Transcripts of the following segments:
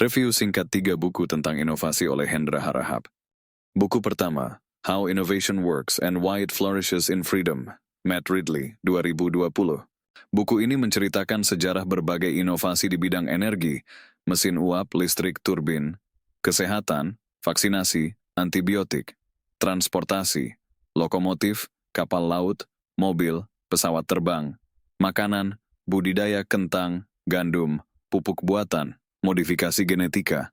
Review singkat 3 buku tentang inovasi oleh Hendra Harahap. Buku pertama, How Innovation Works and Why It Flourishes in Freedom, Matt Ridley, 2020. Buku ini menceritakan sejarah berbagai inovasi di bidang energi, mesin uap, listrik, turbin, kesehatan, vaksinasi, antibiotik, transportasi, lokomotif, kapal laut, mobil, pesawat terbang, makanan, budidaya kentang, gandum, pupuk buatan, modifikasi genetika,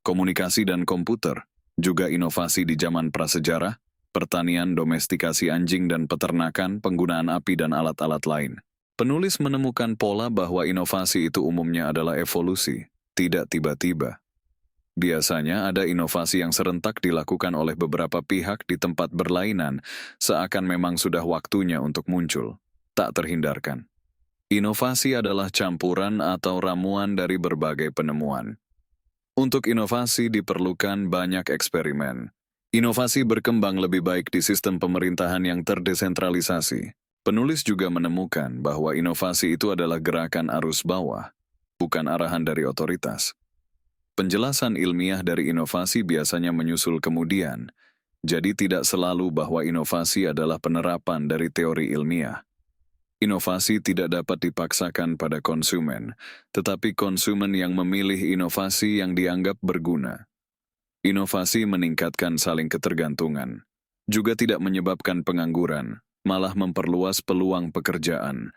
komunikasi dan komputer, juga inovasi di zaman prasejarah, pertanian, domestikasi anjing dan peternakan, penggunaan api dan alat-alat lain. Penulis menemukan pola bahwa inovasi itu umumnya adalah evolusi, tidak tiba-tiba. Biasanya ada inovasi yang serentak dilakukan oleh beberapa pihak di tempat berlainan, seakan memang sudah waktunya untuk muncul. Tak terhindarkan. Inovasi adalah campuran atau ramuan dari berbagai penemuan. Untuk inovasi diperlukan banyak eksperimen. Inovasi berkembang lebih baik di sistem pemerintahan yang terdesentralisasi. Penulis juga menemukan bahwa inovasi itu adalah gerakan arus bawah, bukan arahan dari otoritas. Penjelasan ilmiah dari inovasi biasanya menyusul kemudian, jadi tidak selalu bahwa inovasi adalah penerapan dari teori ilmiah. Inovasi tidak dapat dipaksakan pada konsumen, tetapi konsumen yang memilih inovasi yang dianggap berguna. Inovasi meningkatkan saling ketergantungan, juga tidak menyebabkan pengangguran, malah memperluas peluang pekerjaan.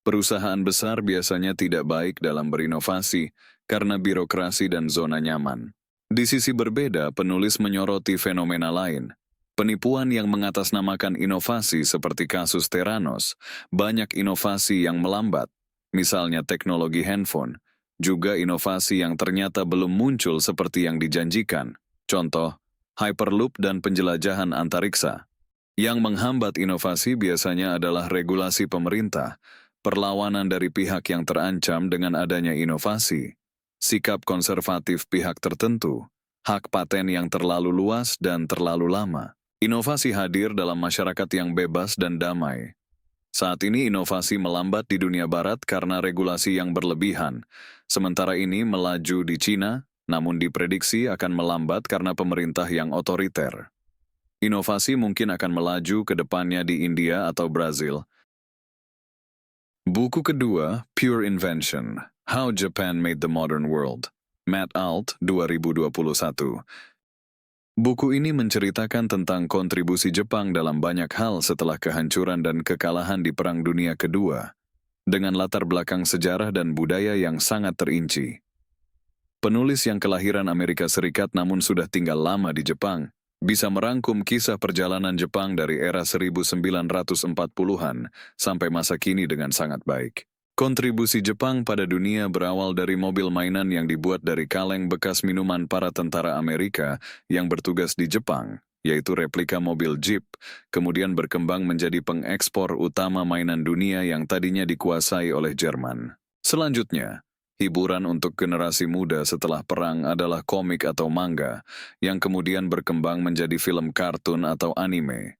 Perusahaan besar biasanya tidak baik dalam berinovasi karena birokrasi dan zona nyaman. Di sisi berbeda, penulis menyoroti fenomena lain. Penipuan yang mengatasnamakan inovasi seperti kasus Theranos, banyak inovasi yang melambat, misalnya teknologi handphone, juga inovasi yang ternyata belum muncul seperti yang dijanjikan, contoh, Hyperloop dan penjelajahan antariksa. Yang menghambat inovasi biasanya adalah regulasi pemerintah, perlawanan dari pihak yang terancam dengan adanya inovasi, sikap konservatif pihak tertentu, hak paten yang terlalu luas dan terlalu lama. Inovasi hadir dalam masyarakat yang bebas dan damai. Saat ini inovasi melambat di dunia barat karena regulasi yang berlebihan. Sementara ini melaju di Cina, namun diprediksi akan melambat karena pemerintah yang otoriter. Inovasi mungkin akan melaju ke depannya di India atau Brazil. Buku kedua, Pure Invention, How Japan Made the Modern World, Matt Alt, 2021. Buku ini menceritakan tentang kontribusi Jepang dalam banyak hal setelah kehancuran dan kekalahan di Perang Dunia Kedua, dengan latar belakang sejarah dan budaya yang sangat terinci. Penulis yang kelahiran Amerika Serikat namun sudah tinggal lama di Jepang, bisa merangkum kisah perjalanan Jepang dari era 1940-an sampai masa kini dengan sangat baik. Kontribusi Jepang pada dunia berawal dari mobil mainan yang dibuat dari kaleng bekas minuman para tentara Amerika yang bertugas di Jepang, yaitu replika mobil Jeep, kemudian berkembang menjadi pengekspor utama mainan dunia yang tadinya dikuasai oleh Jerman. Selanjutnya, hiburan untuk generasi muda setelah perang adalah komik atau manga, yang kemudian berkembang menjadi film kartun atau anime.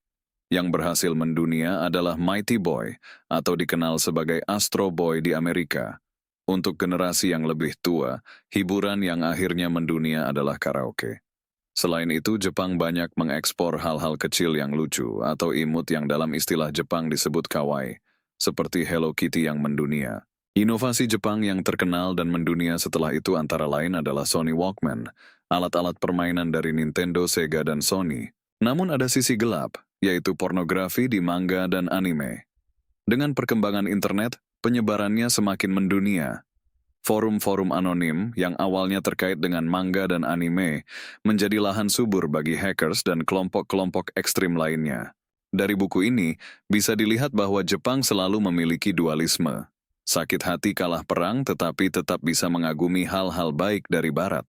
Yang berhasil mendunia adalah Mighty Boy, atau dikenal sebagai Astro Boy di Amerika. Untuk generasi yang lebih tua, hiburan yang akhirnya mendunia adalah karaoke. Selain itu, Jepang banyak mengekspor hal-hal kecil yang lucu atau imut yang dalam istilah Jepang disebut kawaii, seperti Hello Kitty yang mendunia. Inovasi Jepang yang terkenal dan mendunia setelah itu antara lain adalah Sony Walkman, alat-alat permainan dari Nintendo, Sega, dan Sony. Namun ada sisi gelap, yaitu pornografi di manga dan anime. Dengan perkembangan internet, penyebarannya semakin mendunia. Forum-forum anonim yang awalnya terkait dengan manga dan anime menjadi lahan subur bagi hackers dan kelompok-kelompok ekstrim lainnya. Dari buku ini, bisa dilihat bahwa Jepang selalu memiliki dualisme. Sakit hati kalah perang tetapi tetap bisa mengagumi hal-hal baik dari Barat.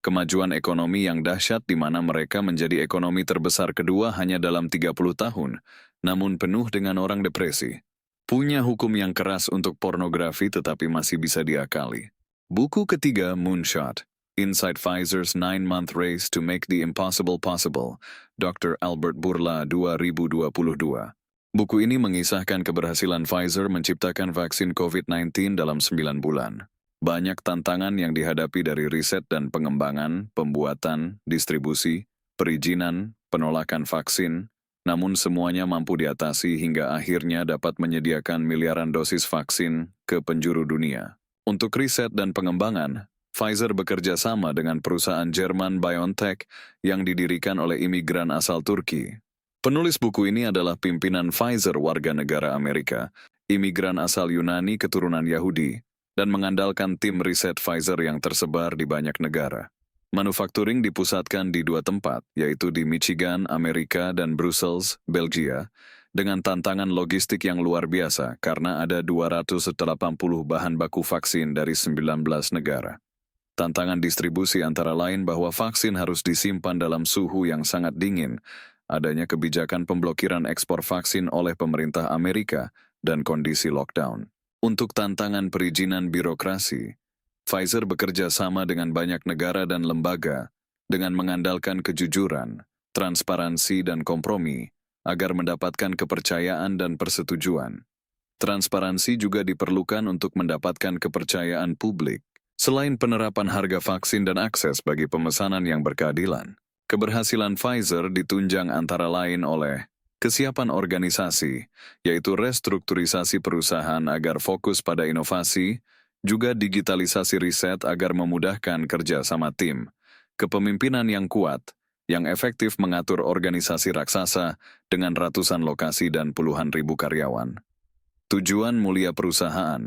Kemajuan ekonomi yang dahsyat di mana mereka menjadi ekonomi terbesar kedua hanya dalam 30 tahun, namun penuh dengan orang depresi. Punya hukum yang keras untuk pornografi tetapi masih bisa diakali. Buku ketiga, Moonshot, Inside Pfizer's 9-Month Race to Make the Impossible Possible, Dr. Albert Bourla, 2022. Buku ini mengisahkan keberhasilan Pfizer menciptakan vaksin COVID-19 dalam 9 bulan. Banyak tantangan yang dihadapi dari riset dan pengembangan, pembuatan, distribusi, perizinan, penolakan vaksin, namun semuanya mampu diatasi hingga akhirnya dapat menyediakan miliaran dosis vaksin ke penjuru dunia. Untuk riset dan pengembangan, Pfizer bekerja sama dengan perusahaan Jerman BioNTech yang didirikan oleh imigran asal Turki. Penulis buku ini adalah pimpinan Pfizer warga negara Amerika, imigran asal Yunani keturunan Yahudi, dan mengandalkan tim riset Pfizer yang tersebar di banyak negara. Manufakturing dipusatkan di 2 tempat, yaitu di Michigan, Amerika, dan Brussels, Belgia, dengan tantangan logistik yang luar biasa karena ada 280 bahan baku vaksin dari 19 negara. Tantangan distribusi antara lain bahwa vaksin harus disimpan dalam suhu yang sangat dingin, adanya kebijakan pemblokiran ekspor vaksin oleh pemerintah Amerika, dan kondisi lockdown. Untuk tantangan perizinan birokrasi, Pfizer bekerja sama dengan banyak negara dan lembaga dengan mengandalkan kejujuran, transparansi, dan kompromi agar mendapatkan kepercayaan dan persetujuan. Transparansi juga diperlukan untuk mendapatkan kepercayaan publik. Selain penerapan harga vaksin dan akses bagi pemesanan yang berkeadilan, keberhasilan Pfizer ditunjang antara lain oleh kesiapan organisasi, yaitu restrukturisasi perusahaan agar fokus pada inovasi, juga digitalisasi riset agar memudahkan kerja sama tim, kepemimpinan yang kuat, yang efektif mengatur organisasi raksasa dengan ratusan lokasi dan puluhan ribu karyawan. Tujuan mulia perusahaan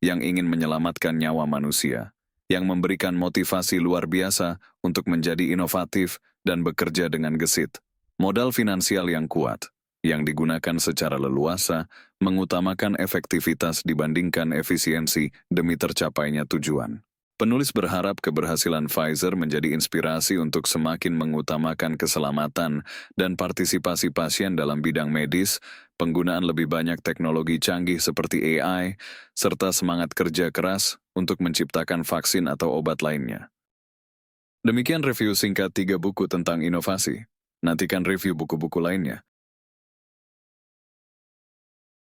yang ingin menyelamatkan nyawa manusia, yang memberikan motivasi luar biasa untuk menjadi inovatif dan bekerja dengan gesit. Modal finansial yang kuat, yang digunakan secara leluasa, mengutamakan efektivitas dibandingkan efisiensi demi tercapainya tujuan. Penulis berharap keberhasilan Pfizer menjadi inspirasi untuk semakin mengutamakan keselamatan dan partisipasi pasien dalam bidang medis, penggunaan lebih banyak teknologi canggih seperti AI, serta semangat kerja keras untuk menciptakan vaksin atau obat lainnya. Demikian review singkat 3 buku tentang inovasi. Nantikan review buku-buku lainnya.